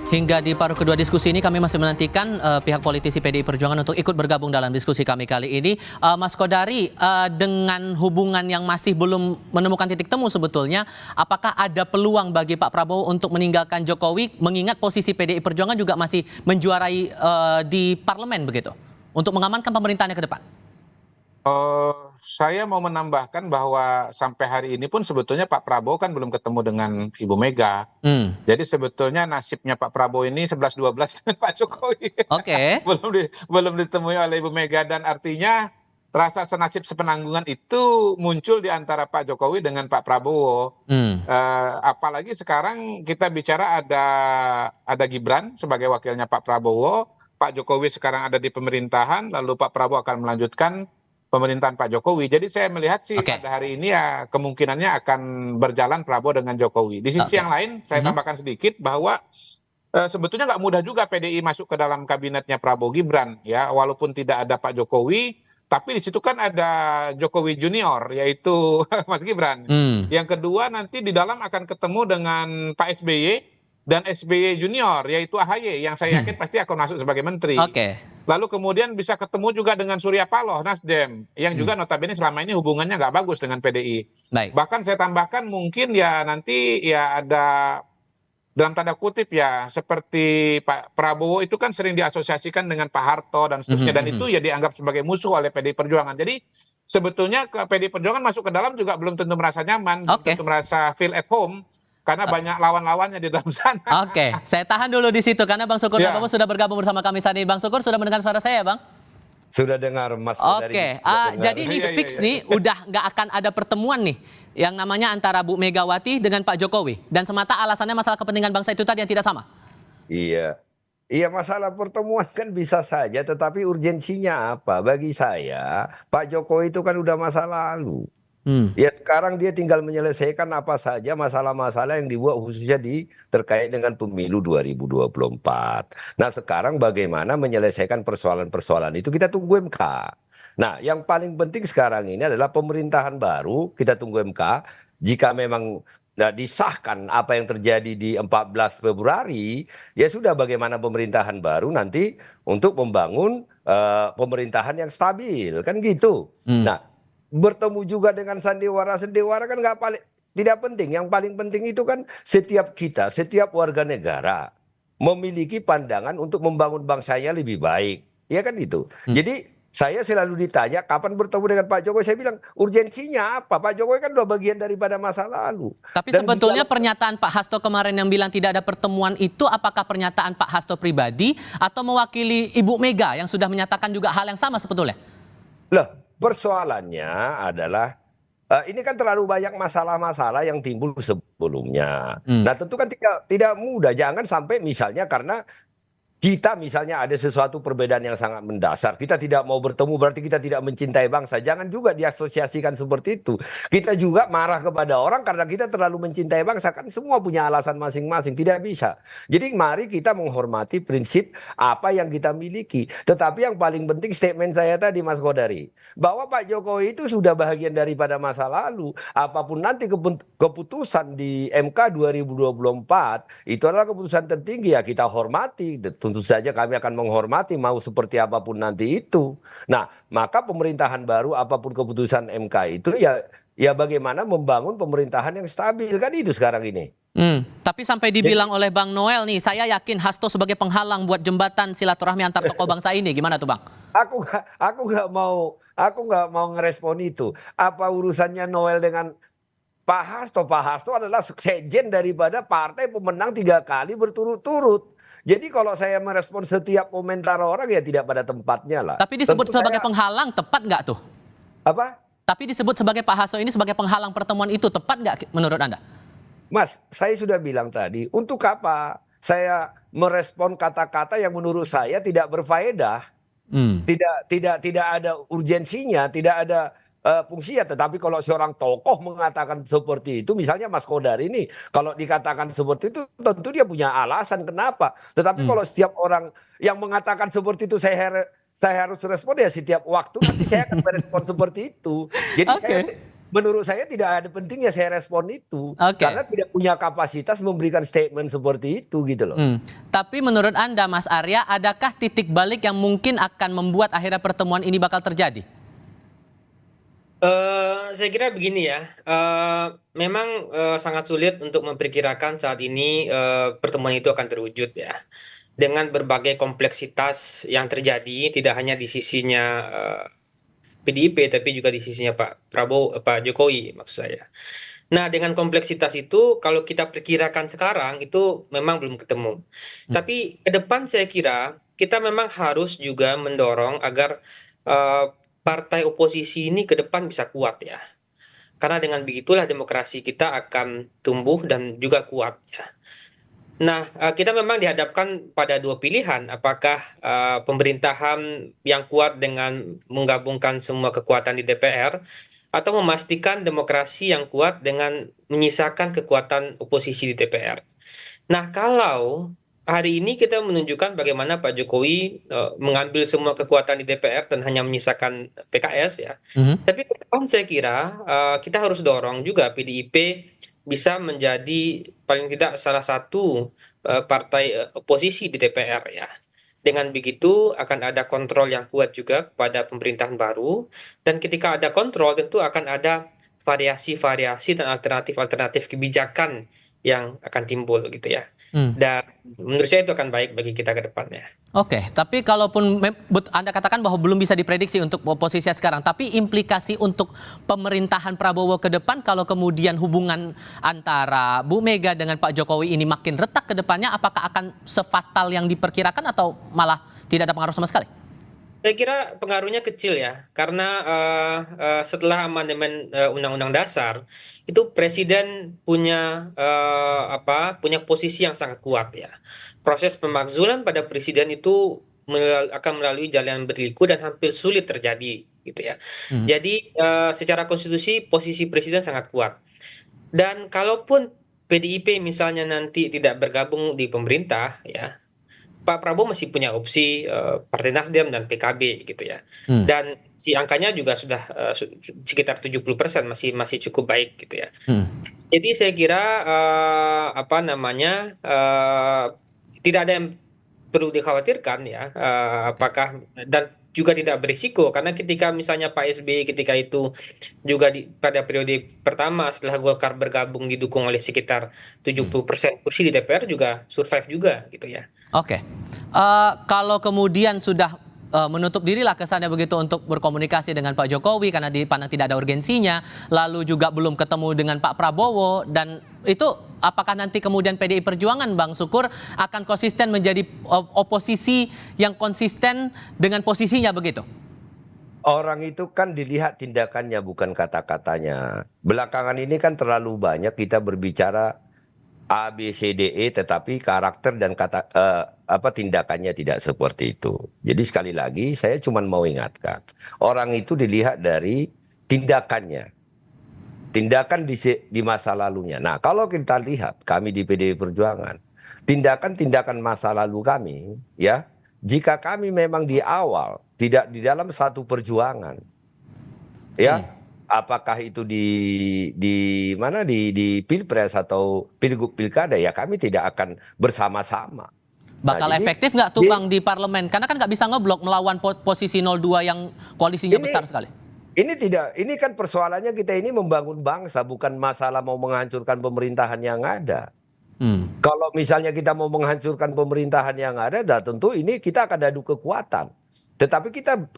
Hingga di paruh kedua diskusi ini kami masih menantikan pihak politisi PDI Perjuangan untuk ikut bergabung dalam diskusi kami kali ini. Mas Kodari, dengan hubungan yang masih belum menemukan titik temu sebetulnya, apakah ada peluang bagi Pak Prabowo untuk meninggalkan Jokowi, mengingat posisi PDI Perjuangan juga masih menjuarai di parlemen begitu, untuk mengamankan pemerintahannya ke depan? Saya mau menambahkan bahwa sampai hari ini pun sebetulnya Pak Prabowo kan belum ketemu dengan Ibu Mega. Jadi sebetulnya nasibnya Pak Prabowo ini 11-12 dengan Pak Jokowi. Oke. Belum ditemui oleh Ibu Mega, dan artinya rasa senasib sepenanggungan itu muncul di antara Pak Jokowi dengan Pak Prabowo. Apalagi sekarang kita bicara ada Gibran sebagai wakilnya Pak Prabowo. Pak Jokowi sekarang ada di pemerintahan, lalu Pak Prabowo akan melanjutkan pemerintahan Pak Jokowi. Jadi saya melihat sih pada hari ini ya kemungkinannya akan berjalan Prabowo dengan Jokowi. Di sisi yang lain saya tambahkan sedikit bahwa sebetulnya nggak mudah juga PDI masuk ke dalam kabinetnya Prabowo Gibran ya, walaupun tidak ada Pak Jokowi, tapi di situ kan ada Jokowi Junior yaitu Mas Gibran. Yang kedua nanti di dalam akan ketemu dengan Pak SBY dan SBY Junior yaitu AHY yang saya yakin pasti akan masuk sebagai menteri. Lalu kemudian bisa ketemu juga dengan Surya Paloh, Nasdem, yang juga notabene selama ini hubungannya nggak bagus dengan PDI. Bahkan saya tambahkan mungkin ya nanti ya ada, dalam tanda kutip ya, seperti Pak Prabowo itu kan sering diasosiasikan dengan Pak Harto dan seterusnya, dan itu ya dianggap sebagai musuh oleh PDI Perjuangan. Jadi sebetulnya ke PDI Perjuangan masuk ke dalam juga belum tentu merasa nyaman, belum tentu merasa feel at home, karena banyak lawan-lawannya di dalam sana. Oke, saya tahan dulu di situ karena Bang Sukur Nabawu sudah bergabung bersama kami tadi. Bang Sukur sudah mendengar suara saya, Bang? Sudah dengar, Mas. Oke, jadi ini fix nih, udah nggak akan ada pertemuan nih yang namanya antara Bu Megawati dengan Pak Jokowi, dan semata alasannya masalah kepentingan bangsa itu tadi yang tidak sama. Iya, iya, masalah pertemuan kan bisa saja, tetapi urgensinya apa? Bagi saya, Pak Jokowi itu kan udah masa lalu. Ya sekarang dia tinggal menyelesaikan apa saja masalah-masalah yang dibuat khususnya terkait dengan pemilu 2024. Nah sekarang bagaimana menyelesaikan persoalan-persoalan itu, kita tunggu MK. Nah yang paling penting sekarang ini adalah pemerintahan baru, kita tunggu MK. Jika memang disahkan apa yang terjadi di 14 Februari, ya sudah, bagaimana pemerintahan baru nanti untuk membangun pemerintahan yang stabil, kan gitu. Nah bertemu juga dengan sandiwara kan tidak penting. Yang paling penting itu kan setiap kita, setiap warga negara memiliki pandangan untuk membangun bangsanya lebih baik, ya kan itu. Jadi saya selalu ditanya kapan bertemu dengan Pak Jokowi, saya bilang urgensinya apa? Pak Jokowi kan udah bagian daripada masa lalu. Tapi sebetulnya pernyataan Pak Hasto kemarin yang bilang tidak ada pertemuan itu, apakah pernyataan Pak Hasto pribadi atau mewakili Ibu Mega yang sudah menyatakan juga hal yang sama sebetulnya? Loh, persoalannya adalah ini kan terlalu banyak masalah-masalah yang timbul sebelumnya. Nah tentu kan tidak mudah, jangan sampai misalnya karena kita misalnya ada sesuatu perbedaan yang sangat mendasar, kita tidak mau bertemu berarti kita tidak mencintai bangsa. Jangan juga diasosiasikan seperti itu. Kita juga marah kepada orang karena kita terlalu mencintai bangsa. Kan semua punya alasan masing-masing, tidak bisa. Jadi mari kita menghormati prinsip apa yang kita miliki. Tetapi yang paling penting statement saya tadi, Mas Kodari, bahwa Pak Jokowi itu sudah bahagian daripada masa lalu. Apapun nanti keputusan di MK 2024 itu adalah keputusan tertinggi, ya kita hormati. Tentu saja kami akan menghormati mau seperti apapun nanti itu. Nah, maka pemerintahan baru apapun keputusan MK itu ya bagaimana membangun pemerintahan yang stabil, kan itu sekarang ini. Tapi sampai dibilang oleh Bang Noel nih, saya yakin Hasto sebagai penghalang buat jembatan silaturahmi antar tokoh bangsa ini. Gimana tuh, Bang? Aku nggak mau ngerespon itu. Apa urusannya Noel dengan Pak Hasto? Pak Hasto adalah sekjen daripada partai pemenang 3 kali berturut-turut. Jadi kalau saya merespon setiap komentar orang ya tidak pada tempatnya lah. Tapi disebut sebagai penghalang, tepat nggak tuh? Apa? Tapi disebut sebagai Pak Hasto ini sebagai penghalang pertemuan itu, tepat nggak menurut Anda? Mas, saya sudah bilang tadi, untuk apa saya merespon kata-kata yang menurut saya tidak berfaedah, tidak ada urgensinya, tidak ada fungsinya. Tetapi kalau seorang tokoh mengatakan seperti itu, misalnya Mas Kodari ini, kalau dikatakan seperti itu, tentu dia punya alasan kenapa. Tetapi kalau setiap orang yang mengatakan seperti itu saya harus respon, ya setiap waktu nanti saya akan merespon seperti itu. Jadi menurut saya tidak ada pentingnya saya respon itu. Oke. Karena tidak punya kapasitas memberikan statement seperti itu gitu loh. Tapi menurut Anda, Mas Arya, adakah titik balik yang mungkin akan membuat akhirnya pertemuan ini bakal terjadi? Saya kira begini ya, memang sangat sulit untuk memperkirakan saat ini pertemuan itu akan terwujud ya. Dengan berbagai kompleksitas yang terjadi, tidak hanya di sisinya PDIP, tapi juga di sisinya Pak Prabowo, Pak Jokowi maksud saya. Nah, dengan kompleksitas itu, kalau kita perkirakan sekarang, itu memang belum ketemu. Tapi ke depan saya kira, kita memang harus juga mendorong agar partai oposisi ini ke depan bisa kuat ya. Karena dengan begitulah demokrasi kita akan tumbuh dan juga kuat ya. Nah, kita memang dihadapkan pada dua pilihan, apakah pemerintahan yang kuat dengan menggabungkan semua kekuatan di DPR, atau memastikan demokrasi yang kuat dengan menyisakan kekuatan oposisi di DPR. Nah, kalau hari ini kita menunjukkan bagaimana Pak Jokowi mengambil semua kekuatan di DPR dan hanya menyisakan PKS ya. Tapi ke depan saya kira kita harus dorong juga PDIP bisa menjadi paling tidak salah satu partai oposisi di DPR ya. Dengan begitu akan ada kontrol yang kuat juga kepada pemerintahan baru, dan ketika ada kontrol tentu akan ada variasi-variasi dan alternatif-alternatif kebijakan yang akan timbul gitu ya. Dan menurut saya itu akan baik bagi kita ke depannya. Oke, tapi kalaupun Anda katakan bahwa belum bisa diprediksi untuk posisi sekarang, tapi implikasi untuk pemerintahan Prabowo ke depan kalau kemudian hubungan antara Bu Mega dengan Pak Jokowi ini makin retak ke depannya, apakah akan sefatal yang diperkirakan atau malah tidak ada pengaruh sama sekali? Saya kira pengaruhnya kecil ya, karena setelah amandemen Undang-Undang Dasar itu Presiden punya punya posisi yang sangat kuat ya. Proses pemakzulan pada Presiden itu akan melalui jalan berliku dan hampir sulit terjadi gitu ya. Jadi secara konstitusi posisi Presiden sangat kuat. Dan kalaupun PDIP misalnya nanti tidak bergabung di pemerintah ya, Pak Prabowo masih punya opsi Partai Nasdem dan PKB gitu ya. Dan si angkanya juga sudah sekitar 70%, masih cukup baik gitu ya. Jadi saya kira tidak ada yang perlu dikhawatirkan ya, apakah dan juga tidak berisiko karena ketika misalnya Pak SBY ketika itu juga pada periode pertama setelah Golkar bergabung didukung oleh sekitar 70% kursi di DPR juga survive juga gitu ya. Oke, kalau kemudian sudah menutup dirilah kesannya begitu untuk berkomunikasi dengan Pak Jokowi karena dipandang tidak ada urgensinya, lalu juga belum ketemu dengan Pak Prabowo, dan itu apakah nanti kemudian PDI Perjuangan, Bang Sukur, akan konsisten menjadi oposisi yang konsisten dengan posisinya begitu? Orang itu kan dilihat tindakannya bukan kata-katanya. Belakangan ini kan terlalu banyak kita berbicara A, B, C, D, E, tetapi karakter dan tindakannya tidak seperti itu. Jadi sekali lagi saya cuma mau ingatkan, orang itu dilihat dari tindakannya, tindakan di masa lalunya. Nah, kalau kita lihat kami di PDI Perjuangan, tindakan-tindakan masa lalu kami, ya, jika kami memang di awal tidak di dalam satu perjuangan, ya. Apakah itu di mana di Pilpres atau Pilgub Pilkada, ya kami tidak akan bersama-sama. Bakal efektif nggak tuh Bang di parlemen? Karena kan nggak bisa ngeblok melawan posisi 02 yang koalisinya besar sekali. Ini kan persoalannya kita ini membangun bangsa, bukan masalah mau menghancurkan pemerintahan yang ada. Kalau misalnya kita mau menghancurkan pemerintahan yang ada, tentu ini kita akan adu kekuatan. Tetapi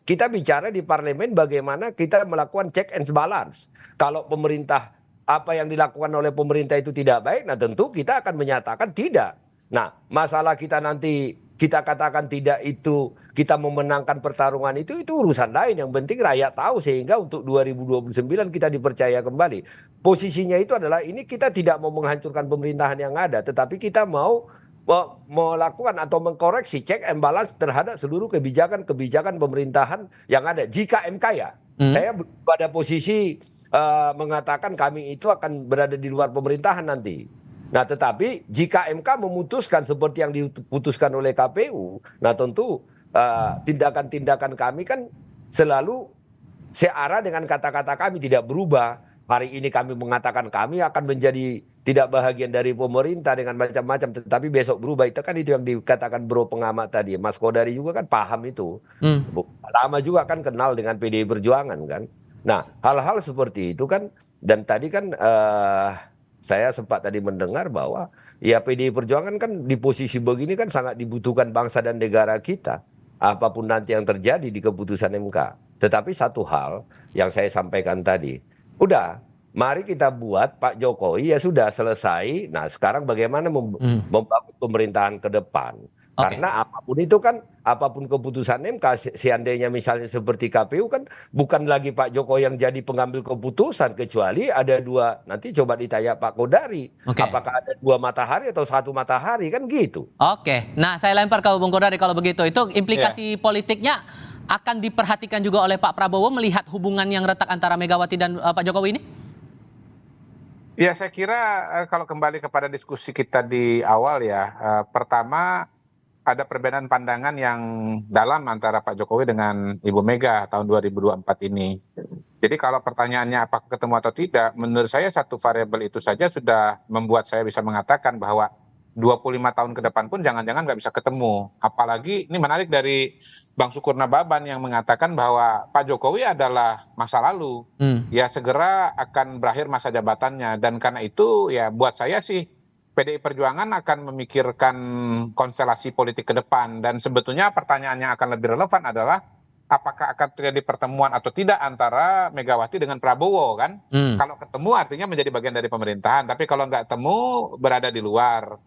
kita bicara di parlemen bagaimana kita melakukan check and balance. Kalau pemerintah, apa yang dilakukan oleh pemerintah itu tidak baik, nah tentu kita akan menyatakan tidak. Nah, masalah kita nanti kita katakan tidak itu, kita memenangkan pertarungan itu urusan lain. Yang penting rakyat tahu sehingga untuk 2029 kita dipercaya kembali. Posisinya itu adalah ini kita tidak mau menghancurkan pemerintahan yang ada, tetapi kita mau melakukan atau mengkoreksi check and balance terhadap seluruh kebijakan pemerintahan yang ada. Jika MK ya, saya pada posisi mengatakan kami itu akan berada di luar pemerintahan nanti. Nah, tetapi jika MK memutuskan seperti yang diputuskan oleh KPU, nah tentu tindakan-tindakan kami kan selalu searah dengan kata-kata kami, tidak berubah. hari ini kami mengatakan kami akan menjadi tidak bahagian dari pemerintah dengan macam-macam, tetapi besok berubah. Itu kan itu yang dikatakan bro pengamat tadi, Mas Kodari juga kan paham itu. Lama juga kan kenal dengan PDI Perjuangan kan. Nah, hal-hal seperti itu kan, dan tadi kan saya sempat tadi mendengar bahwa ya PDI Perjuangan kan di posisi begini kan sangat dibutuhkan bangsa dan negara kita. Apapun nanti yang terjadi di keputusan MK. Tetapi satu hal yang saya sampaikan tadi, udah, mari kita buat Pak Jokowi ya sudah selesai. Nah, sekarang bagaimana membangun pemerintahan ke depan? Karena apapun itu kan, apapun keputusan MK, seandainya misalnya seperti KPU kan bukan lagi Pak Jokowi yang jadi pengambil keputusan, kecuali ada dua, nanti coba ditanya Pak Kodari, apakah ada dua matahari atau satu matahari, kan gitu. Nah saya lempar ke Bung Kodari kalau begitu, itu implikasi politiknya akan diperhatikan juga oleh Pak Prabowo melihat hubungan yang retak antara Megawati dan Pak Jokowi ini? Ya, saya kira kalau kembali kepada diskusi kita di awal ya, pertama ada perbedaan pandangan yang dalam antara Pak Jokowi dengan Ibu Mega tahun 2024 ini. Jadi kalau pertanyaannya apakah ketemu atau tidak, menurut saya satu variabel itu saja sudah membuat saya bisa mengatakan bahwa 25 tahun ke depan pun jangan-jangan nggak bisa ketemu. Apalagi ini menarik dari Bang Sukur Nababan yang mengatakan bahwa Pak Jokowi adalah masa lalu. Ya segera akan berakhir masa jabatannya. Dan karena itu ya buat saya sih PDI Perjuangan akan memikirkan konstelasi politik ke depan. Dan sebetulnya pertanyaan yang akan lebih relevan adalah apakah akan terjadi pertemuan atau tidak antara Megawati dengan Prabowo kan? Kalau ketemu artinya menjadi bagian dari pemerintahan. Tapi kalau nggak ketemu berada di luar.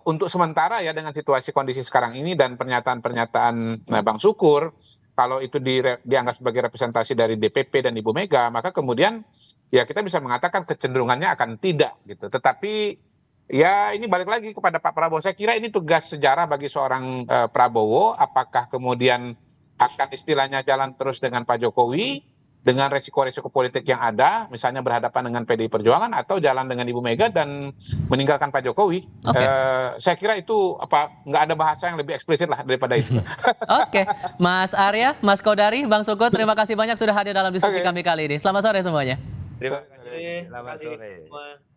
Untuk sementara ya dengan situasi kondisi sekarang ini dan pernyataan-pernyataan Bang Sukur, kalau itu dianggap sebagai representasi dari DPP dan Ibu Mega, maka kemudian ya kita bisa mengatakan kecenderungannya akan tidak gitu. Tetapi ya ini balik lagi kepada Pak Prabowo. Saya kira ini tugas sejarah bagi seorang Prabowo. Apakah kemudian akan istilahnya jalan terus dengan Pak Jokowi dengan resiko-resiko politik yang ada, misalnya berhadapan dengan PDI Perjuangan atau jalan dengan Ibu Mega dan meninggalkan Pak Jokowi. Saya kira itu nggak ada bahasa yang lebih eksplisit lah daripada itu. Mas Arya, Mas Kodari, Bang Sukur, terima kasih banyak sudah hadir dalam diskusi kami kali ini. Selamat sore semuanya. Terima kasih. Selamat sore.